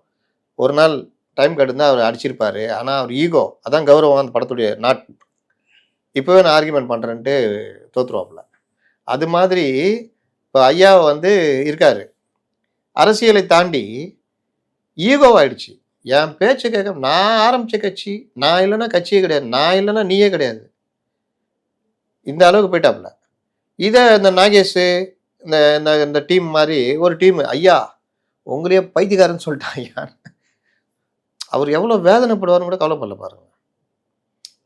ஒரு நாள் டைம் கேட்டுருந்தா அவர் அடிச்சிருப்பார். ஆனால் அவர் ஈகோ, அதான் கௌரவம் அந்த படத்துடைய நாட். இப்போவே நான் ஆர்கியூமெண்ட் பண்ணுறேன்ட்டு தோற்றுருவாப்புல. அது மாதிரி இப்போ ஐயாவை வந்து இருக்காரு, அரசியலை தாண்டி ஈகோவாயிடுச்சு. என் பேச்சு கேட்க, நான் ஆரம்பித்த கட்சி, நான் இல்லைன்னா கட்சியே கிடையாது, நான் இல்லைன்னா நீயே கிடையாது, இந்த அளவுக்கு போயிட்டாப்புல. இதை இந்த நாகேஷ் இந்த டீம் மாதிரி ஒரு டீம், ஐயா உங்களையே பைத்தியக்காரன்னு சொல்லிட்டான் ஐயா. அவர் எவ்வளோ வேதனைப்படுவார்னு கூட கவலைப்படல பாருங்க.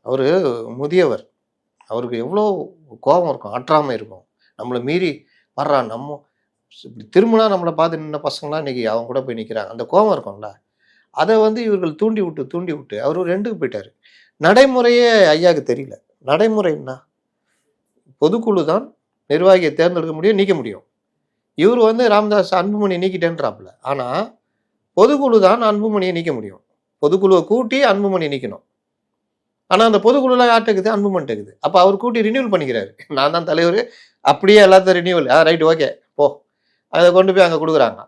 அவர் முதியவர், அவருக்கு எவ்வளோ கோபம் இருக்கும், ஆற்றாமை இருக்கும். நம்மளை மீறி வர்றா நம்ம இப்படி திரும்பினா நம்மளை பார்த்து நின்ன பசங்களாம் இன்னைக்கு அவங்க கூட போய் நிற்கிறாங்க. அந்த கோபம் இருக்கும்ல, அதை வந்து இவர்கள் தூண்டி விட்டு அவர் ஒரு எண்டுக்கு போயிட்டாரு. நடைமுறையே ஐயாவுக்கு தெரியல. நடைமுறைன்னா பொதுக்குழு தான் நிர்வாகியை தேர்ந்தெடுக்க முடியும், நீக்க முடியும். இவர் வந்து ராமதாஸ் அன்புமணி நீக்கிட்டேன்றாப்புல. ஆனால் பொதுக்குழு தான் அன்புமணியை நீக்க முடியும். பொதுக்குழுவை கூட்டி அன்புமணி நீக்கணும். ஆனால் அந்த பொதுக்குழுலாம் யார்கிட்ட இருக்குது? அன்புமன்ட்டு இருக்குது. அப்போ அவர் கூட்டி ரினியூவல் பண்ணிக்கிறாரு. நான் தான் தலைவர், அப்படியே எல்லாத்தையும் ரினியூவல், ரைட் ஓகே போ, அதை கொண்டு போய் அங்கே கொடுக்குறாங்க.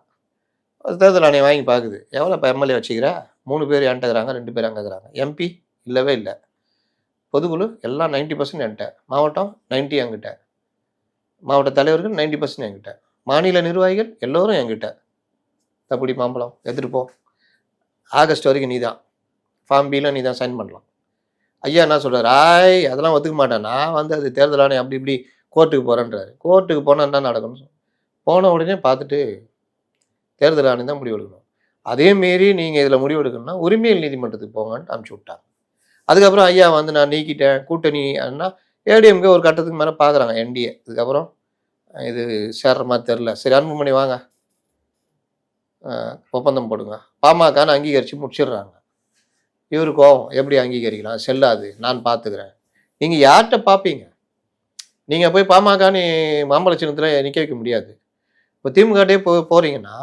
தேர்தல் ஆணையம் வாங்கி பார்க்குது, எவ்வளோ இப்போ எம்எல்ஏ வச்சுக்கிற? 3 பேர் என்கிட்டக்கிறாங்க, 2 பேர் அங்கே இருக்கிறாங்க. எம்பி இல்லவே இல்லை. பொதுக்குழு எல்லாம் 90% என்கிட்ட, மாவட்டம் 90 என்கிட்ட, மாவட்ட தலைவர்கள் 90% என்கிட்ட, மாநில நிர்வாகிகள் எல்லோரும் என்கிட்ட. தப்புடி மாம்பழம் எடுத்துகிட்டு போ, ஆகஸ்ட் வரைக்கும் நீ தான், ஃபார்ம் பியில் நீ தான் சைன் பண்ணலாம். ஐயா என்ன சொல்கிறார்? அதெல்லாம் ஒத்துக்க மாட்டேன், நான் வந்து அது தேர்தல் ஆணையம் அப்படி இப்படி கோர்ட்டுக்கு போகிறேன்றாரு. கோர்ட்டுக்கு போனால் என்ன நடக்கணும்? போன உடனே பார்த்துட்டு தேர்தல் ஆணையம் தான் முடிவு எடுக்கணும். அதே மாரி நீங்கள் இதில் முடிவு எடுக்கணும்னா உரிமையல் நீதிமன்றத்துக்கு போங்கன்னு அனுப்பிச்சி விட்டாங்க. அதுக்கப்புறம் ஐயா வந்து நான் நீக்கிட்டேன், கூட்டணி அண்ணா ஏடிஎம்கே ஒரு கட்டத்துக்கு மேலே பார்க்குறாங்க என்டிஏ. இதுக்கப்புறம் இது சேர்ற மாதிரி தெரில, சரி அன்புமணி வாங்க ஒப்பந்தம் போடுங்க, பாமகன்னு அங்கீகரித்து முடிச்சிடுறாங்க. இவரு கோவம், எப்படி அங்கீகரிக்கலாம், செல்லாது, நான் பார்த்துக்கிறேன். நீங்கள் யார்கிட்ட பார்ப்பீங்க? நீங்கள் போய் பாமகன்னு மாம்பழ சின்னத்தில் நிற்க வைக்க முடியாது. இப்போ திமுகட்டே போகிறீங்கன்னா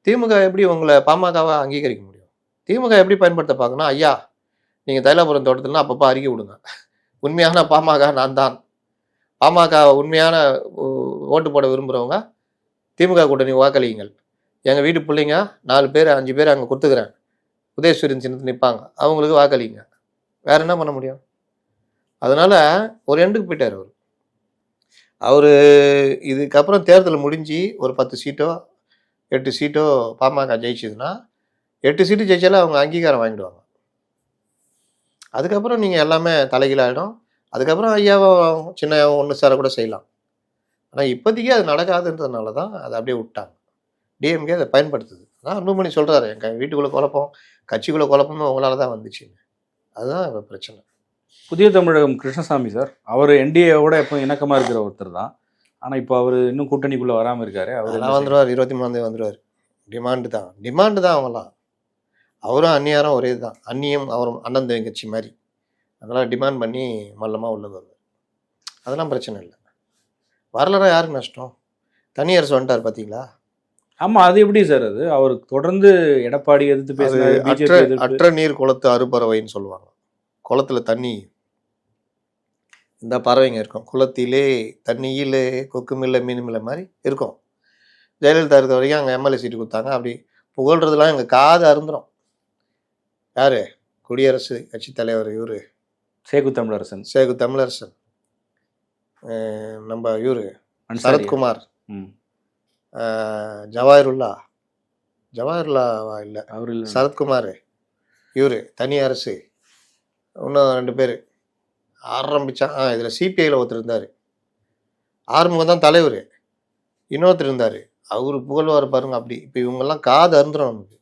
திமுக எப்படி உங்களை பாமகவை அங்கீகரிக்க முடியும்? திமுக எப்படி பயன்படுத்த பார்க்கணும்? ஐயா நீங்கள் தைலாபுரம் தோட்டத்துலனா அப்பப்போ அறிக்கை விடுங்க, உண்மையான பாமக நான் தான், பாமக உண்மையான ஓட்டு போட விரும்புகிறவங்க திமுக கூட்டணி வாக்களியுங்கள், எங்கள் வீட்டு பிள்ளைங்க 4 பேர் 5 பேர் அங்கே கொடுத்துக்கிறேன், உதயசூரியன் சின்னத்தில் நிற்பாங்க, அவங்களுக்கு வாக்களிங்க. வேற என்ன பண்ண முடியும்? அதனால ஒரு எண்டுக்கு போயிட்டார் அவர். அவர் இதுக்கப்புறம் தேர்தல் முடிஞ்சு ஒரு 10 சீட்டோ 8 சீட்டோ பாமக ஜெயிச்சதுன்னா 8 சீட்டு ஜெயிச்சாலும் அவங்க அங்கீகாரம் வாங்கிடுவாங்க. அதுக்கப்புறம் நீங்கள் எல்லாமே தலைகீழாகிடும். அதுக்கப்புறம் ஐயாவும் சின்ன ஒன்று சேர கூட செய்யலாம். ஆனால் இப்போதைக்கு அது நடக்காதுன்றதுனால தான் அதை அப்படியே விட்டாங்க. டிஎம்கே அதை பயன்படுத்துது. அதான் அன்புமணி சொல்கிறாரு, எங்கள் வீட்டுக்குள்ளே குழப்பம், கட்சிக்குள்ளே குழப்பமும் உங்களால் தான் வந்துச்சுன்னு. அதுதான் இப்போ பிரச்சனை. புதிய தமிழகம் கிருஷ்ணசாமி சார், அவர் என்டிஏவோட எப்போ இணக்கமாக இருக்கிற ஒருத்தர் தான். ஆனால் இப்போ அவர் இன்னும் கூட்டணிக்குள்ளே வராமல் இருக்காரு. அவர் வந்துடுவார், 23 வந்துடுவார். டிமாண்டு தான் அவங்களாம். அவரும் அந்நியாரம் ஒரே தான், அந்நியம் அவரும் அண்ணன் கட்சி மாதிரி. அதெல்லாம் டிமாண்ட் பண்ணி மல்லமாக உள்ள வருவார். அதெல்லாம் பிரச்சனை இல்லை. வரலன்னா யாருக்கு நஷ்டம்? தனி அரசு வந்துட்டார் பார்த்தீங்களா? ஆமாம், அது எப்படி சார்? அது அவருக்கு தொடர்ந்து எடப்பாடி எதிர்த்து பேசுறாரு. அற்ற நீர் குளத்து அறுபறவைன்னு சொல்லுவாங்க. குளத்துல தண்ணி இந்த பறவைங்க இருக்கும், குளத்திலே தண்ணியிலே கொக்குமில்லை மீனுமில்லை மாதிரி இருக்கும். ஜெயலலிதா இருக்க வரைக்கும் அங்கே எம்எல்ஏ சீட்டு கொடுத்தாங்க. அப்படி புகழ்றதுலாம் எங்கள் காது அருந்துடும். யாரு? குடியரசு கட்சி தலைவர் இவரு சேகு தமிழரசன், நம்ம இவரு சரத்குமார், ஜவாஹிருல்லா இல்லை, அவர் இல்லை, சரத்குமார், இவரு தனி அரசு, இன்னும் 2 பேர் ஆரம்பித்தான். இதில் சிபிஐயில் ஒருத்தர் இருந்தார், ஆறுமுகம் தான் தலைவர், இன்னொருத்தர் இருந்தார், அவர் புகழ்வார் பாருங்க. அப்படி இப்போ இவங்கெல்லாம் காது அருந்துடும் நமக்கு.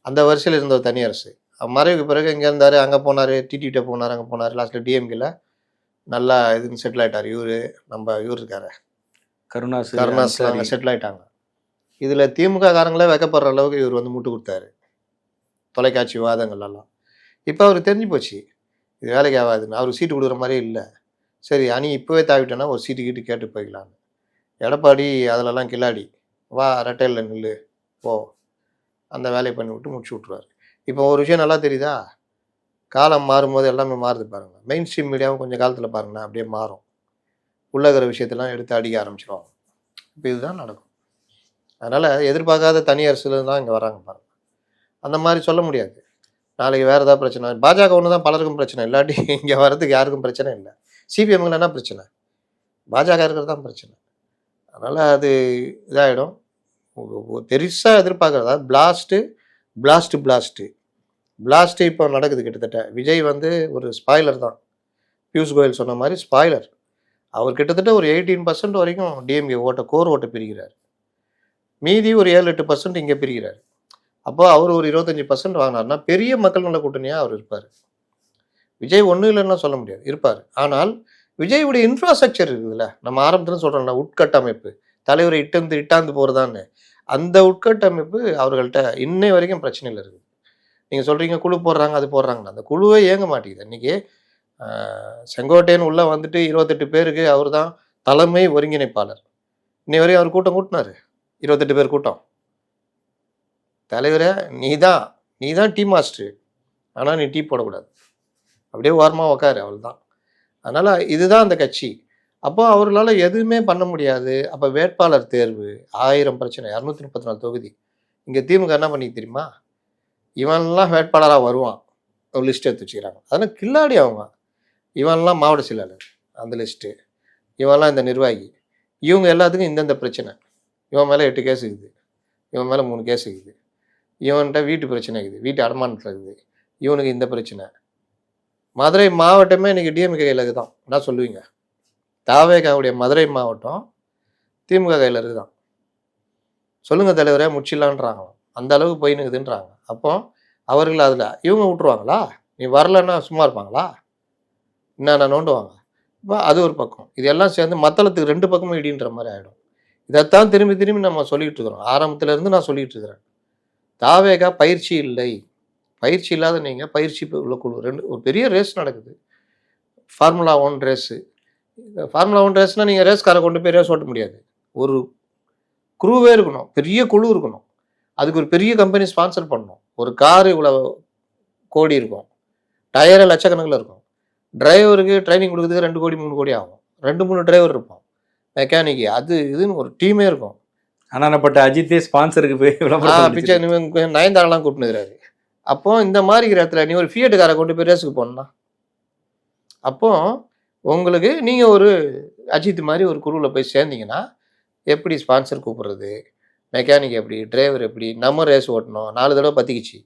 அந்த வரிசையில் இருந்த ஒரு தனி அரசு. மறைவுக்கு பிறகு இங்கே இருந்தார், அங்கே போனார், டிடிகிட்ட போனார், அங்கே போனார், லாஸ்ட்டில் டிஎம்கேல நல்லா இதுன்னு செட்டில் ஆகிட்டார். இவர் இருக்காரு கருணாஸ் அங்கே செட்டில் ஆகிட்டாங்க. இதில் திமுக காரங்களே வைக்கப்படுற அளவுக்கு இவர் வந்து முட்டு கொடுத்தாரு தொலைக்காட்சி விவாதங்கள்லாம். இப்போ அவருக்கு தெரிஞ்சு போச்சு இது வேலைக்கு ஆகாதுன்னு. அவருக்கு சீட்டு கொடுக்குற மாதிரியே இல்லை. சரி அணி இப்போவே தாவிட்டோன்னா ஒரு சீட்டு கீட்டு கேட்டு போய்க்கலான்னு. எடப்பாடி அதிலெல்லாம் கில்லாடி, வா ரெட்டையில் நில்லு போ, அந்த வேலையை பண்ணி விட்டு முடிச்சு விட்ருவார். இப்போ ஒரு விஷயம் நல்லா தெரியுதா? காலம் மாறும்போது எல்லாமே மாறுது பாருங்கள். மெயின் ஸ்ட்ரீம் மீடியாவும் கொஞ்சம் காலத்தில் பாருங்களேன் அப்படியே மாறும். உள்ளகிற விஷயத்தெல்லாம் எடுத்து அடிக்க ஆரம்பிச்சிடுவாங்க. இப்போ இதுதான் நடக்கும். அதனால் எதிர்பார்க்காத தனி அரசுல தான் இங்கே வராங்க பாருங்கள். அந்த மாதிரி சொல்ல முடியாது. நாளைக்கு வேறு ஏதாவது பிரச்சனை, பாஜக ஒன்று தான் பலருக்கும் பிரச்சனை, இல்லாட்டி இங்கே வர்றதுக்கு யாருக்கும் பிரச்சனை இல்லை. சிபிஎம்க்கு என்ன பிரச்சனை? பாஜக இருக்கிறது தான் பிரச்சனை. அதனால் அது இதாகிடும். பெருசாக எதிர்பார்க்குறதா பிளாஸ்ட்டு இப்போ நடக்குது. கிட்டத்தட்ட விஜய் வந்து ஒரு ஸ்பாய்லர் தான். பியூஷ் கோயல் சொன்ன மாதிரி ஸ்பாய்லர். அவர் கிட்டத்தட்ட ஒரு 18% வரைக்கும் டிஎம்கே கோர் ஓட்டை பிரிக்கிறார். மீதி ஒரு 7-8% இங்கே பிரிக்கிறார். அப்போ அவர் ஒரு 25% வாங்கினார்னா பெரிய மக்கள் நல கூட்டணியாக அவர் இருப்பார். விஜய் ஒன்றும் இல்லைன்னா சொல்ல முடியாது, இருப்பார். ஆனால் விஜயுடைய இன்ஃப்ராஸ்ட்ரக்சர் இருக்குதுல்ல, நம்ம ஆரம்பத்தில் சொல்கிறோம்ல, உட்கட்டமைப்பு, தலைவரை இட்டாந்து போகிறதான்னு, அந்த உட்கட்டமைப்பு அவர்கள்ட்ட இன்னை வரைக்கும் பிரச்சனையில் இருக்குது. நீங்கள் சொல்கிறீங்க குழு போடுறாங்க, அது போடுறாங்கன்னு, அந்த குழுவே இயங்க மாட்டேங்குது. இன்றைக்கி செங்கோட்டையன் உள்ளே வந்துட்டு 28 பேருக்கு அவர் தான் தலைமை ஒருங்கிணைப்பாளர். இன்னை வரையும் அவர் கூட்டம் கூட்டினார், 28 பேர் கூட்டம். தலைவரை நீ தான் டீ மாஸ்டர், ஆனால் நீ டீ போடக்கூடாது, அப்படியே ஓரமாக உக்காரு, அவள் தான். அதனால் இதுதான் அந்த கட்சி. அப்போ அவர்களால் எதுவுமே பண்ண முடியாது. அப்போ வேட்பாளர் தேர்வு 1000 பிரச்சனை, 234 தொகுதி. இங்கே திமுக என்ன பண்ணி தெரியுமா, இவன்லாம் வேட்பாளராக வருவான், ஒரு லிஸ்ட் எடுத்து வச்சுக்கிறாங்க. அதெல்லாம் கில்லாடி அவங்க. இவன்லாம் மாவட்ட செயலாளர் அந்த லிஸ்ட்டு, இவன்லாம் இந்த நிர்வாகி, இவங்க எல்லாத்துக்கும் இந்தந்த பிரச்சனை. இவன் மேலே 8 கேஸ் இருக்குது, இவன் மேலே 3 கேஸ் இருக்குது, இவன்கிட்ட வீட்டு பிரச்சனை இருக்குது, வீட்டு அடமானத்தில் இருக்குது, இவனுக்கு இந்த பிரச்சனை. மதுரை மாவட்டமே இன்றைக்கி டிஎம்கே கையில் இருக்குதான். என்ன சொல்லுவீங்க? தாவேகாவுடைய மதுரை மாவட்டம் திமுக கையில் இருக்குதான். சொல்லுங்கள் தலைவரே, முடிச்சிடலான்றாங்க. அந்த அளவுக்கு போயின்னுக்குதுன்றாங்க. அப்போ அவர்கள் அதில் இவங்க விட்டுருவாங்களா? நீ வரலன்னா சும்மா இருப்பாங்களா? என்னென்ன நோண்டுவாங்க. இப்போ அது ஒரு பக்கம். இதெல்லாம் சேர்ந்து மத்தளத்துக்கு 2 பக்கமும் இடின்ற மாதிரி ஆகிடும். இதைத்தான் திரும்பி திரும்பி நம்ம சொல்லிகிட்டு இருக்கிறோம். ஆரம்பத்திலேருந்து நான் சொல்லிகிட்டு இருக்கிறேன். தாவேகா பயிற்சி இல்லை. பயிற்சி இல்லாத நீங்கள் பயிற்சி உள்ள குழு 2 ஒரு பெரிய ரேஸ் நடக்குது. Formula 1 race. ஃபார்முலா 1 ரேஸ்னால் நீங்கள் ரேஸ்காரை கொண்டு போய் ரேஸ் ஓட்ட முடியாது. ஒரு குரூவே இருக்கணும், பெரிய குழு இருக்கணும். அதுக்கு ஒரு பெரிய கம்பெனி ஸ்பான்சர் பண்ணணும். ஒரு காரு இவ்வளோ கோடி இருக்கும், டயரை லட்சக்கணக்கில் இருக்கும். டிரைவருக்கு ட்ரைனிங் கொடுக்குறதுக்கு 2 கோடி 3 கோடி ஆகும். 2-3 டிரைவர் இருப்போம், மெக்கானிக்கு, அது இதுன்னு ஒரு டீமே இருக்கும். அண்ணாநப்பட்ட அஜித்தே ஸ்பான்சருக்கு போய் பிச்சை நயன்தாரெல்லாம் கூப்பிட்டுக்கிறாரு. அப்போ இந்த மாதிரி இருக்கிற இடத்துல நீ ஒரு ஃபியட் காரை கொண்டு போய் ரேஸுக்கு போகணும்னா, அப்போ உங்களுக்கு நீங்கள் ஒரு அஜித் மாதிரி ஒரு குழுவில் போய் சேர்ந்தீங்கன்னா எப்படி ஸ்பான்சர் கூப்பிட்றது, மெக்கானிக் எப்படி, டிரைவர் எப்படி, நம்ம ரேஸ் ஓட்டணும். 4 தடவை பற்றிக்கிச்சு.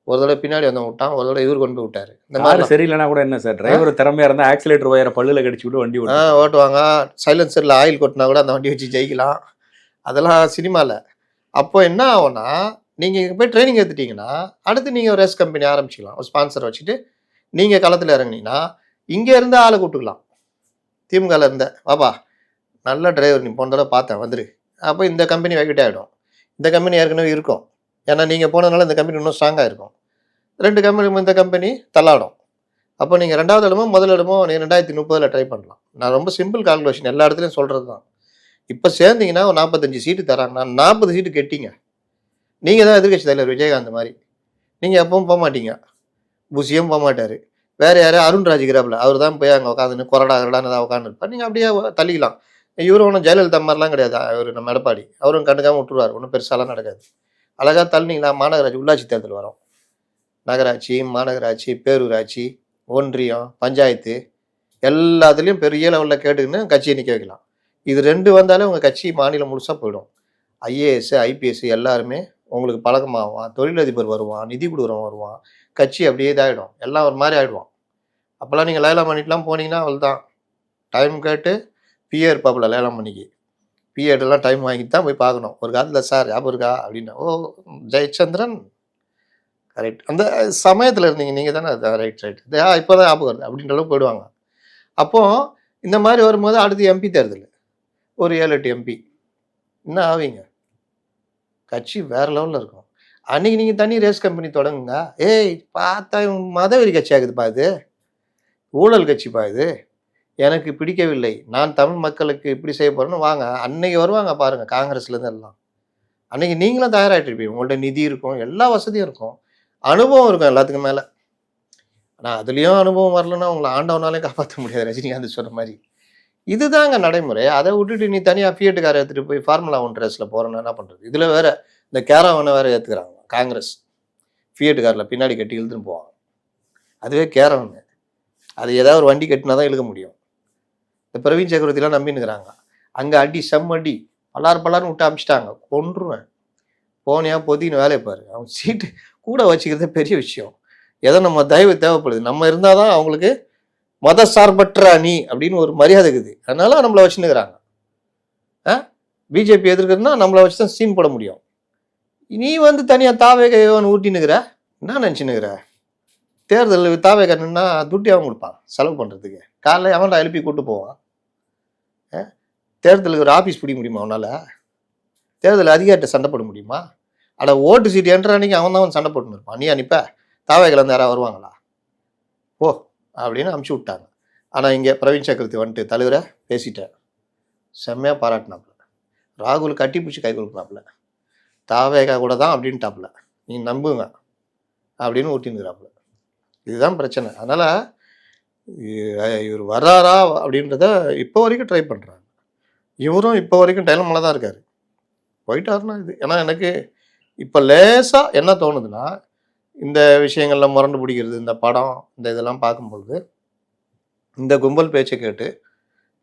ஒரு தடவை பின்னாடி வந்து விட்டான், ஒரு தடவை இவர் கொண்டு போய் விட்டாரு. இந்த மாதிரி சரியில்லைனா கூட என்ன சார், டிரைவர் திறமையாக இருந்தால் ஆக்சிலேட்டர் வயரை பல்லில் கடிச்சு விட்டு வண்டி ஓட்டுவாங்க. சைலன்சரில் ஆயில் கொட்டினா கூட அந்த வண்டி வச்சு ஜெயிக்கலாம். அதெல்லாம் சினிமாவில். அப்போ என்ன ஆகும்னா, நீங்கள் இங்கே போய் ட்ரைனிங் எடுத்துட்டிங்கன்னா அடுத்து நீங்கள் ஒரு ரேஸ் கம்பெனி ஆரம்பிச்சிக்கலாம். ஒரு ஸ்பான்சரை வச்சுட்டு நீங்கள் களத்தில் இறங்குனீங்கன்னா இங்கே இருந்து ஆளை கூப்பிட்டுக்கலாம். திமுகவில் இருந்த வாப்பா நல்ல டிரைவர், நீ போன தடவை பார்த்தேன், வந்துரு. அப்போ இந்த கம்பெனி வைக்கிட்டே ஆகிடும். இந்த கம்பெனி ஏற்கனவே இருக்கும், ஏன்னா நீங்கள் போனதுனால இந்த கம்பெனி இன்னும் ஸ்ட்ராங்காக இருக்கும். 2 கம்பெனி இந்த கம்பெனி தள்ளாடும். அப்போ நீங்கள் 2வது இடமோ முதல் இடமோ நீங்கள் 2030 ட்ரை பண்ணலாம். நான் ரொம்ப சிம்பிள் கால்குலேஷன் எல்லா இடத்துலையும் சொல்கிறது தான். இப்போ சேர்ந்தீங்கன்னா ஒரு 45 சீட்டு தராங்கன்னா 40 சீட்டு கெட்டிங்க. நீங்கள் தான் எதிர்கட்சி தலைவர் விஜயகாந்த் மாதிரி. நீங்கள் எப்பவும் போக மாட்டீங்க, புசியும் போக மாட்டார். வேறு யார், அருண்ராஜ் கிராப்பில் அவர் தான் போய் அங்கே உட்காந்துன்னு கொரடான்னு தான் உட்காந்துருப்பார். நீங்கள் அப்படியே தள்ளிக்கலாம். இவரும் ஒன்றும் ஜெயலலிதா மாதிரிலாம் கிடையாது. அவர் நம்ம எடப்பாடி, அவரும் கண்டுக்காமல் விட்டுருவார். ஒன்றும் பெருசாலாம் நடக்காது. அழகாக தள்ளினீங்களா, மாநகராட்சி உள்ளாட்சி தேர்தல் வரும். நகராட்சி, மாநகராட்சி, பேரூராட்சி, ஒன்றியம், பஞ்சாயத்து எல்லாத்துலேயும் பெரிய லெவலில் கேட்டுக்கின்னு கட்சியை நிற்க வைக்கலாம். இது 2 வந்தாலே உங்கள் கட்சி மாநிலம் முழுசாக போயிடும். ஐஏஎஸ் ஐபிஎஸ் எல்லாருமே உங்களுக்கு பழக்கமாகுவான், தொழிலதிபர் வருவான், நிதி கொடுக்குறவன் வருவான், கட்சி அப்படியே இதாகிடும், எல்லாம் ஒரு மாதிரி ஆகிடுவான். அப்போல்லாம் நீங்கள் லேலம் பண்ணிட்டுலாம் போனீங்கன்னா அவள் தான் டைம் கேட்டு பிஏ இருப்பாப்புல லேலம் பண்ணிக்கு. பிஏட்டெல்லாம் டைம் வாங்கிட்டு தான் போய் பார்க்கணும். ஒரு காலத்தில் சார் ஞாபகம் இருக்கா அப்படின்னா, ஓ ஜெயச்சந்திரன் கரெக்ட், அந்த சமயத்தில் இருந்தீங்க நீங்கள் தானே, ரைட் இப்போ தான் ஞாபகம் வருது அப்படின்ற அளவுக்கு போயிடுவாங்க. அப்போது இந்த மாதிரி வரும்போது அடுத்து எம்பி தேர்தல், ஒரு 7-8 எம்பி என்ன ஆவீங்க, கட்சி வேறு லெவலில் இருக்கும். அன்றைக்கி நீங்கள் தனி ரேஸ் கம்பெனி தொடங்குங்க. ஏய் பார்த்தா மதவெறி கட்சி ஆகுதுப்பா, இது ஊழல் கட்சிப்பா, இது எனக்கு பிடிக்கவில்லை, நான் தமிழ் மக்களுக்கு இப்படி செய்ய போகிறேன்னு வாங்க. அன்னைக்கு வருவாங்க பாருங்கள், காங்கிரஸ்லேருந்து எல்லாம். அன்றைக்கி நீங்களும் தயாராகிட்டு இருப்பீங்க, உங்கள்கிட்ட நிதி இருக்கும், எல்லா வசதியும் இருக்கும், அனுபவம் இருக்கும் எல்லாத்துக்கும் மேலே. ஆனால் அதுலேயும் அனுபவம் வரலன்னா உங்களை ஆண்டவனாலே காப்பாற்ற முடியாது, ரஜினிகாந்த் சொன்ன மாதிரி. இதுதாங்க நடைமுறை. அதை விட்டுட்டு நீ தனியாக ஃபியட் காரை எடுத்துகிட்டு போய் ஃபார்முலா 1 ரேஸில் போகிறேன்னா என்ன பண்ணுறது? இதில் வேறு இந்த கேரவனை வேறு ஏற்றுக்கிறாங்க காங்கிரஸ். ஃபியட் காரில் பின்னாடி கட்டி இழுத்துன்னு போவாங்க. அதுவே கேரவனு, அது ஏதாவது ஒரு வண்டி கட்டினா தான் இழுக்க முடியும். இந்த பிரவீன் சக்கரவர்த்திலாம் நம்பின்னுக்கிறாங்க. அங்கே அடி செம்மடி பல்லாருன்னு விட்டு அமிச்சிட்டாங்க, கொன்றுவேன். போனியா பொதின்னு வேலையை பாரு. அவன் சீட்டு கூட வச்சுக்கிறதே பெரிய விஷயம். எதை நம்ம தயவு தேவைப்படுது, நம்ம இருந்தால் தான் அவங்களுக்கு மத சார்பற்ற அணி அப்படின்னு ஒரு மரியாதை இருக்குது. அதனால நம்மளை வச்சுன்னுக்கிறாங்க. பிஜேபி எதிர்க்கிறதுனா நம்மளை வச்சு தான் சீன் போட முடியும். நீ வந்து தனியாக தாவேகன் ஊட்டினுக்கிற, என்ன நினச்சினுக்கிற? தேர்தல் தாவே கண்ணுன்னா துட்டி அவன் கொடுப்பான் செலவு பண்ணுறதுக்கு. காலைல எவன்டா எழுப்பி கூட்டு போவான்? தேர்தலுக்கு ஒரு ஆஃபீஸ் பிடிக்க முடியுமா அவனால்? தேர்தல் அதிகாரிட்ட சண்டை போட முடியுமா? அட ஓட்டு சீட்டு என்ற அன்னைக்கு அவன் தான் சண்டை போட்டுன்னு இருப்பான். நீ அனுப்ப தாவேக்கிலேருந்து யாராவது வருவாங்களா? ஓ அப்படின்னு அமுச்சு விட்டாங்க. ஆனால் இங்கே பிரவீன் சக்கரவர்த்தி வந்துட்டு தலைவரை பேசிட்டார், செம்மையாக பாராட்டினாப்புல. ராகுல் கட்டி பிடிச்சி கை கொடுக்குறாப்புல, தாவேகா கூட தான் அப்படின்ட்டாப்புல, நீ நம்புங்க அப்படின்னு ஊட்டினுக்கிறாப்புல. இதுதான் பிரச்சனை. அதனால் இவர் வர்றாரா அப்படின்றத இப்போ வரைக்கும் ட்ரை பண்ணுறாங்க. இவரும் இப்போ வரைக்கும் டைலமில் தான் இருக்கார். போயிட்டாருன்னா இது. ஏன்னா எனக்கு இப்போ லேசாக என்ன தோணுதுன்னா, இந்த விஷயங்களில் முரண்டு பிடிக்கிறது, இந்த படம், இந்த இதெல்லாம் பார்க்கும்பொழுது இந்த கும்பல் பேச்சை கேட்டு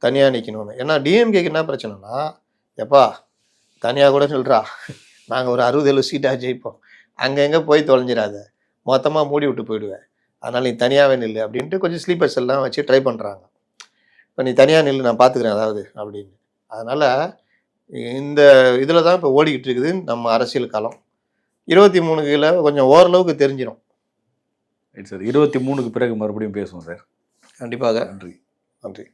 தனியாக நிற்கணும்னு. ஏன்னா டிஎம்கேக்கு என்ன பிரச்சனைனா, எப்பா தனியாக கூட சொல்கிறா, நாங்கள் ஒரு 60-70 சீட்டாக ஜெயிப்போம், அங்கே எங்கே போய் தொலைஞ்சிடாத, மொத்தமாக மூடி விட்டு போயிடுவேன், அதனால் நீ தனியாகவே நில்லு அப்படின்ட்டு கொஞ்சம் ஸ்லீப்பர்ஸ் எல்லாம் வச்சு ட்ரை பண்ணுறாங்க. இப்போ நீ தனியாக நில்லு, நான் பார்த்துக்கிறேன் அதாவது அப்படின்னு. அதனால் இந்த இதில் தான் இப்போ ஓடிக்கிட்டு இருக்குது நம்ம அரசியல் காலம். 23க்குள்ள கொஞ்சம் ஓரளவுக்கு தெரிஞ்சிடும். சார் 23க்கு பிறகு மறுபடியும் பேசுவோம் சார். கண்டிப்பாக. நன்றி. நன்றி.